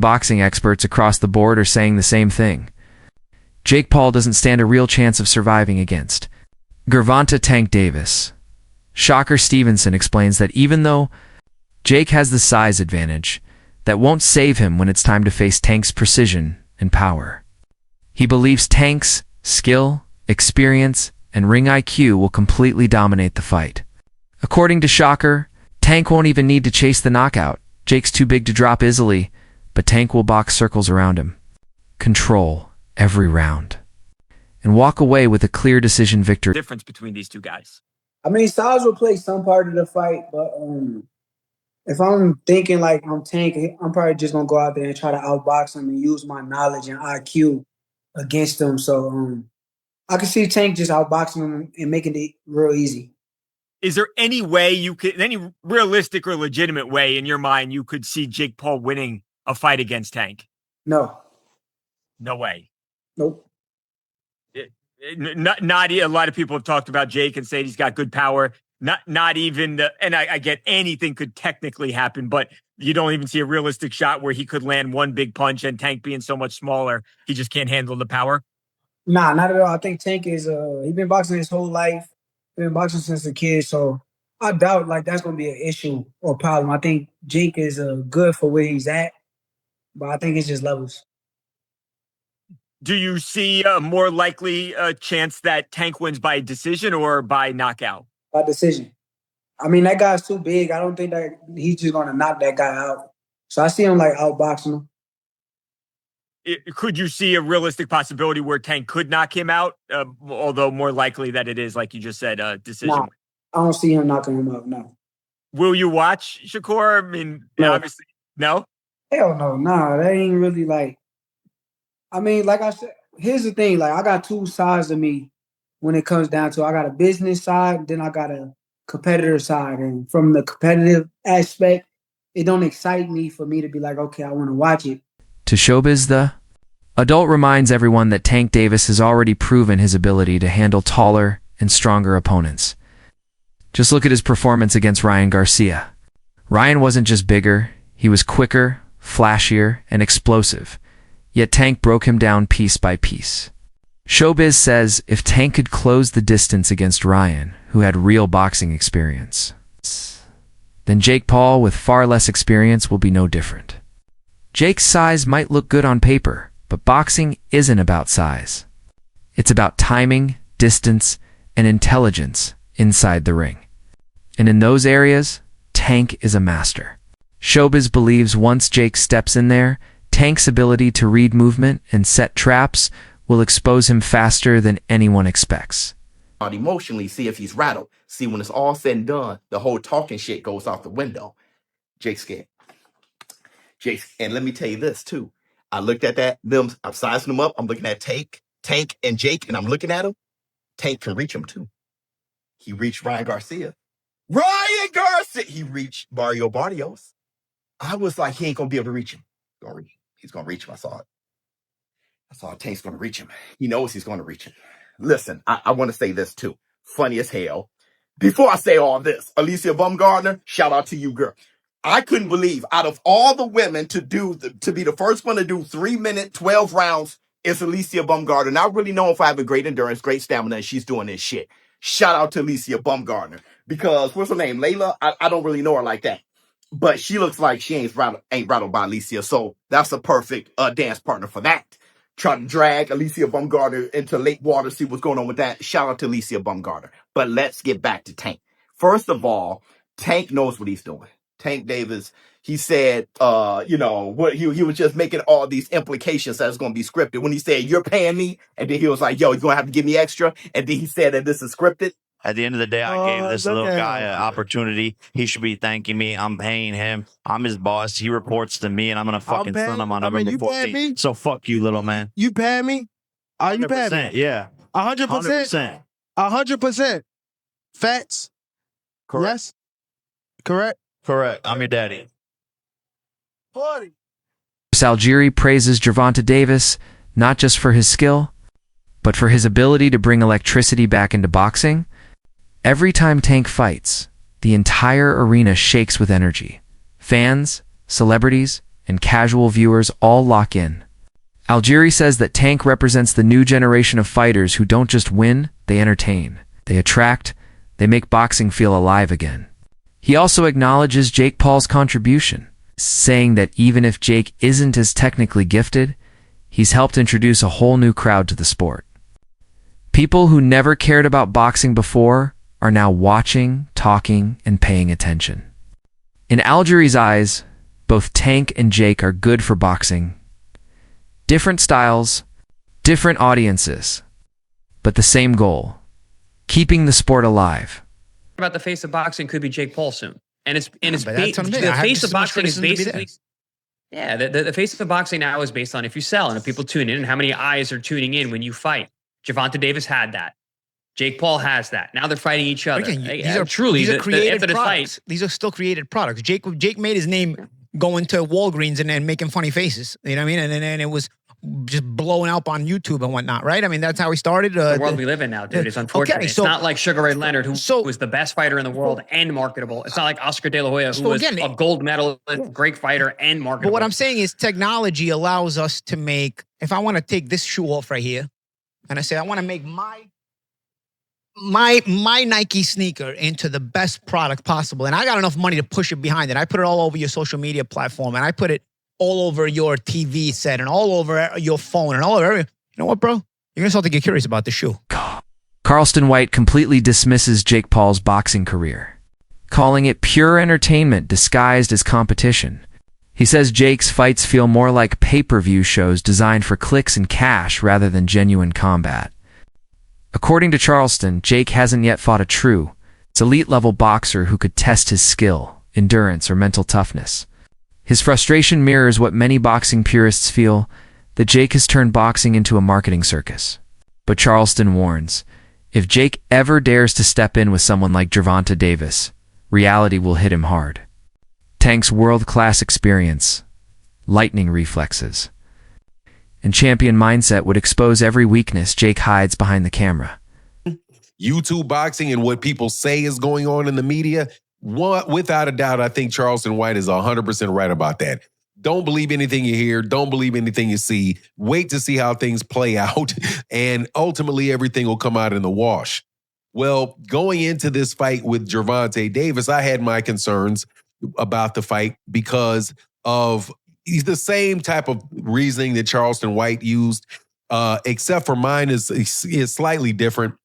Boxing experts across the board are saying the same thing. Jake Paul doesn't stand a real chance of surviving against Gervonta Tank Davis. Shocker Stevenson explains that even though Jake has the size advantage, that won't save him when it's time to face Tank's precision and power. He believes Tank's skill, experience, and ring IQ will completely dominate the fight. According to Shocker, Tank won't even need to chase the knockout. Jake's too big to drop easily, but Tank will box circles around him, control every round, and walk away with a clear decision victory. Difference between these two guys. I mean, size will play some part of the fight, but if I'm thinking like I'm Tank, I'm probably just gonna go out there and try to outbox him and use my knowledge and IQ against him. So I can see Tank just outboxing him and making it real easy. Is there any way you could, any realistic or legitimate way in your mind you could see Jake Paul winning a fight against Tank? No. No way. Nope. Not a lot of people have talked about Jake and said he's got good power. Not even and I get anything could technically happen, but you don't even see a realistic shot where he could land one big punch, and Tank being so much smaller, he just can't handle the power. Nah, not at all. I think Tank is he's been boxing his whole life. Been boxing since a kid, so I doubt like that's gonna be an issue or problem. I think Jake is good for where he's at, but I think it's just levels. Do you see a more likely chance that Tank wins by decision or by knockout? By decision. I mean, that guy's too big. I don't think that he's just gonna knock that guy out. So I see him like outboxing him. Could you see a realistic possibility where Tank could knock him out? Although more likely that it is, like you just said, a decision. Nah, I don't see him knocking him out, no. Will you watch, Shakur? I mean, no. Obviously, no? Hell no. Nah, that ain't really like... I mean, like I said, here's the thing. Like, I got two sides of me when it comes down to I got a business side, then I got a competitor side. And from the competitive aspect, it don't excite me for me to be like, okay, I want to watch it. To Showbiz, the adult reminds everyone that Tank Davis has already proven his ability to handle taller and stronger opponents. Just look at his performance against Ryan Garcia. Ryan wasn't just bigger, he was quicker, flashier, and explosive. Yet Tank broke him down piece by piece. Showbiz says if Tank could close the distance against Ryan, who had real boxing experience, then Jake Paul, with far less experience, will be no different. Jake's size might look good on paper, but boxing isn't about size. It's about timing, distance, and intelligence inside the ring. And in those areas, Tank is a master. Showbiz believes once Jake steps in there, Tank's ability to read movement and set traps will expose him faster than anyone expects. Emotionally, see if he's rattled. See, when it's all said and done, the whole talking shit goes out the window. Jake's scared. And let me tell you this too. I looked at I'm sizing them up. I'm looking at Tank and Jake, and I'm looking at him. Tank can reach him too. He reached Ryan Garcia. He reached Mario Barrios. I was like, he ain't gonna be able to reach him. He's gonna reach him. I saw Tank's gonna reach him. He knows he's gonna reach him. Listen, I want to say this too. Funny as hell. Before I say all this, Alicia Baumgartner, shout out to you, girl. I couldn't believe out of all the women to be the first one to do 3 minute, 12 rounds is Alicia Baumgartner. Not really known for having great endurance, great stamina, and she's doing this shit. Shout out to Alicia Baumgartner. Because, what's her name? Layla? I don't really know her like that. But she looks like she ain't rattled by Alicia. So that's a perfect dance partner for that. Trying to drag Alicia Baumgartner into lake water, see what's going on with that. Shout out to Alicia Baumgartner. But let's get back to Tank. First of all, Tank knows what he's doing. Tank Davis, he said, what he was just making all these implications that it's going to be scripted. When he said, you're paying me, and then he was like, yo, you're going to have to give me extra. And then he said that this is scripted. At the end of the day, I gave this little guy an opportunity. He should be thanking me. I'm paying him. I'm his boss. He reports to me, and I'm going to fucking send him on November 14th. So fuck you, little man. You pay me? Are you paying me? Yeah. 100%? 100%. Facts? Correct. Yes? Correct? Correct. I'm your daddy. 40. Algieri praises Gervonta Davis not just for his skill, but for his ability to bring electricity back into boxing. Every time Tank fights, the entire arena shakes with energy. Fans, celebrities, and casual viewers all lock in. Algieri says that Tank represents the new generation of fighters who don't just win, they entertain. They attract, they make boxing feel alive again. He also acknowledges Jake Paul's contribution, saying that even if Jake isn't as technically gifted, he's helped introduce a whole new crowd to the sport. People who never cared about boxing before are now watching, talking, and paying attention. In Algieri's eyes, both Tank and Jake are good for boxing. Different styles, different audiences, but the same goal: keeping the sport alive. About the face of boxing could be Jake Paul soon, and the face of boxing is basically the face of boxing now is based on if you sell and if people tune in and how many eyes are tuning in when you fight. Gervonta Davis had that. Jake Paul has that. Now they're fighting each other. Again, these are created after the products. fight. These are still created products. Jake made his name going to Walgreens and then making funny faces. You know what I mean? And then it was just blowing up on YouTube and whatnot, right? I mean, that's how he started. The world we live in now, dude. It's unfortunate. Okay, It's not like Sugar Ray Leonard, who was the best fighter in the world and marketable. It's not like Oscar De La Hoya, who was a gold medalist, great fighter and marketable. But what I'm saying is technology allows us to make, if I want to take this shoe off right here, and I say, I want to make my Nike sneaker into the best product possible. And I got enough money to push it behind it. I put it all over your social media platform, and I put it all over your TV set and all over your phone and all over. You know what, bro? You're going to start to get curious about the shoe. Carlston White completely dismisses Jake Paul's boxing career, calling it pure entertainment disguised as competition. He says Jake's fights feel more like pay-per-view shows designed for clicks and cash rather than genuine combat. According to Charleston, Jake hasn't yet fought a true, elite-level boxer who could test his skill, endurance, or mental toughness. His frustration mirrors what many boxing purists feel, that Jake has turned boxing into a marketing circus. But Charleston warns, if Jake ever dares to step in with someone like Gervonta Davis, reality will hit him hard. Tank's world-class experience, lightning reflexes, and champion mindset would expose every weakness Jake hides behind the camera. YouTube boxing and what people say is going on in the media, without a doubt, I think Charleston White is 100% right about that. Don't believe anything you hear. Don't believe anything you see. Wait to see how things play out, and ultimately everything will come out in the wash. Well, going into this fight with Gervonta Davis, I had my concerns about the fight because of he's the same type of reasoning that Charleston White used, except for mine is slightly different.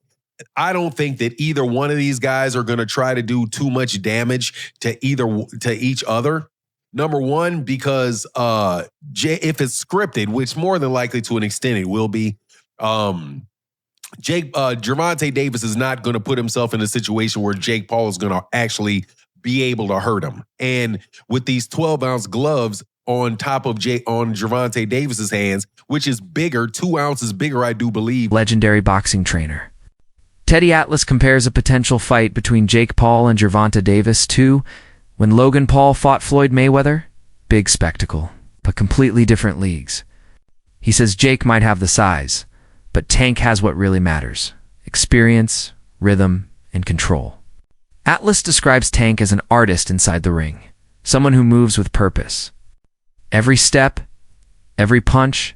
I don't think that either one of these guys are going to try to do too much damage to each other. Number one, because if it's scripted, which more than likely to an extent it will be, Gervonta Davis is not going to put himself in a situation where Jake Paul is going to actually be able to hurt him. And with these 12-ounce gloves on top of Gervonta Davis's hands, which is bigger, 2 ounces bigger, I do believe. Legendary boxing trainer Teddy Atlas compares a potential fight between Jake Paul and Gervonta Davis to when Logan Paul fought Floyd Mayweather. Big spectacle, but completely different leagues. He says Jake might have the size, but Tank has what really matters: experience, rhythm, and control. Atlas describes Tank as an artist inside the ring, someone who moves with purpose. Every step, every punch,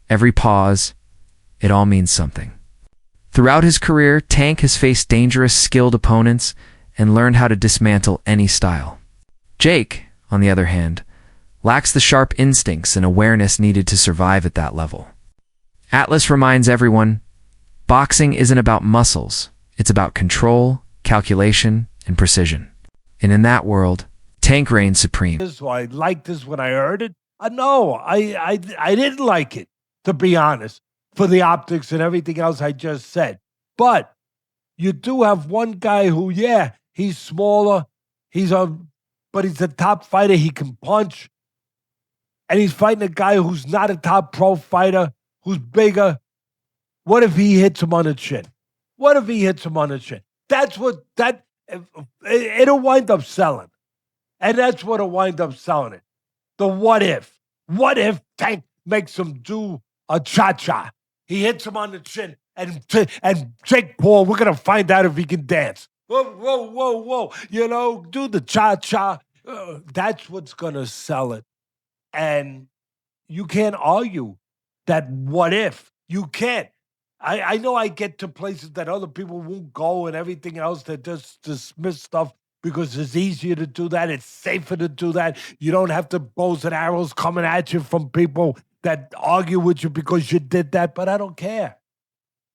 every pause, it all means something. Throughout his career, Tank has faced dangerous, skilled opponents and learned how to dismantle any style. Jake, on the other hand, lacks the sharp instincts and awareness needed to survive at that level. Atlas reminds everyone, boxing isn't about muscles, it's about control, calculation, and precision. And in that world, Tank reigns supreme. So I liked this when I heard it. No, I didn't like it, to be honest, for the optics and everything else I just said. But you do have one guy who, yeah, he's smaller, but he's a top fighter. He can punch, and he's fighting a guy who's not a top pro fighter, who's bigger. What if he hits him on the chin? What if he hits him on the chin? It'll wind up selling. And that's what'll wind up selling it. The what if. What if Tank makes him do a cha-cha? He hits him on the chin, and Jake Paul, we're going to find out if he can dance. Whoa, whoa, whoa, whoa. You know, do the cha-cha. That's what's going to sell it. And you can't argue that what if. You can't. I know I get to places that other people won't go and everything else that just dismiss stuff because it's easier to do that. It's safer to do that. You don't have the bows and arrows coming at you from people that argue with you because you did that. But I don't care.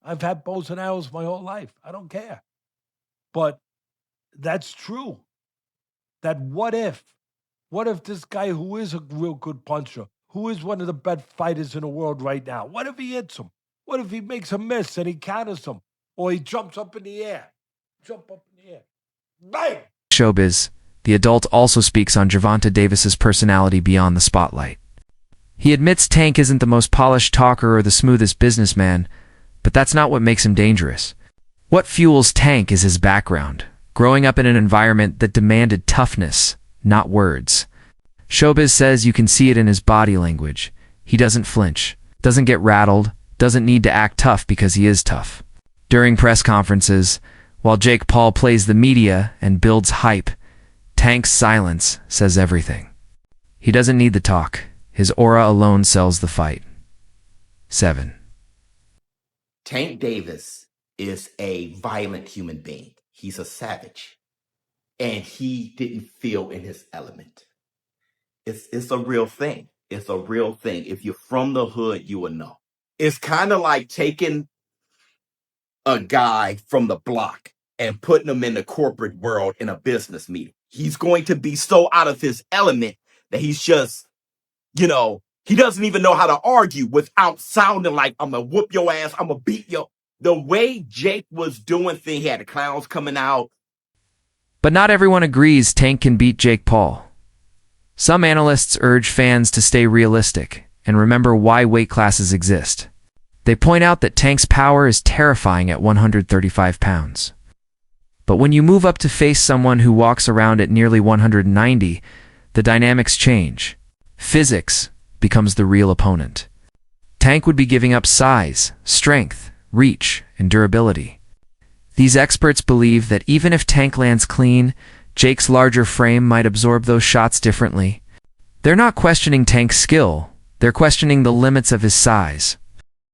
I've had bows and arrows my whole life. I don't care. But that's true. That what if? What if this guy who is a real good puncher, who is one of the best fighters in the world right now, what if he hits him? What if he makes a miss and he counters him? Or he jumps up in the air? Jump up in the air. Bang! Showbiz, the adult also speaks on Gervonta Davis's personality beyond the spotlight. He admits Tank isn't the most polished talker or the smoothest businessman, but that's not what makes him dangerous. What fuels Tank is his background, growing up in an environment that demanded toughness, not words. Showbiz says you can see it in his body language. He doesn't flinch, doesn't get rattled, doesn't need to act tough because he is tough. During press conferences, while Jake Paul plays the media and builds hype, Tank's silence says everything. He doesn't need the talk. His aura alone sells the fight. 7. Tank Davis is a violent human being. He's a savage. And he didn't feel in his element. It's a real thing. It's a real thing. If you're from the hood, you will know. It's kind of like taking a guy from the block and putting him in the corporate world in a business meeting. He's going to be so out of his element that he's just, he doesn't even know how to argue without sounding like, I'm going to whoop your ass, I'm going to beat you. The way Jake was doing things, he had the clowns coming out. But not everyone agrees Tank can beat Jake Paul. Some analysts urge fans to stay realistic and remember why weight classes exist. They point out that Tank's power is terrifying at 135 pounds. But when you move up to face someone who walks around at nearly 190, the dynamics change. Physics becomes the real opponent. Tank would be giving up size, strength, reach, and durability. These experts believe that even if Tank lands clean, Jake's larger frame might absorb those shots differently. They're not questioning Tank's skill, they're questioning the limits of his size.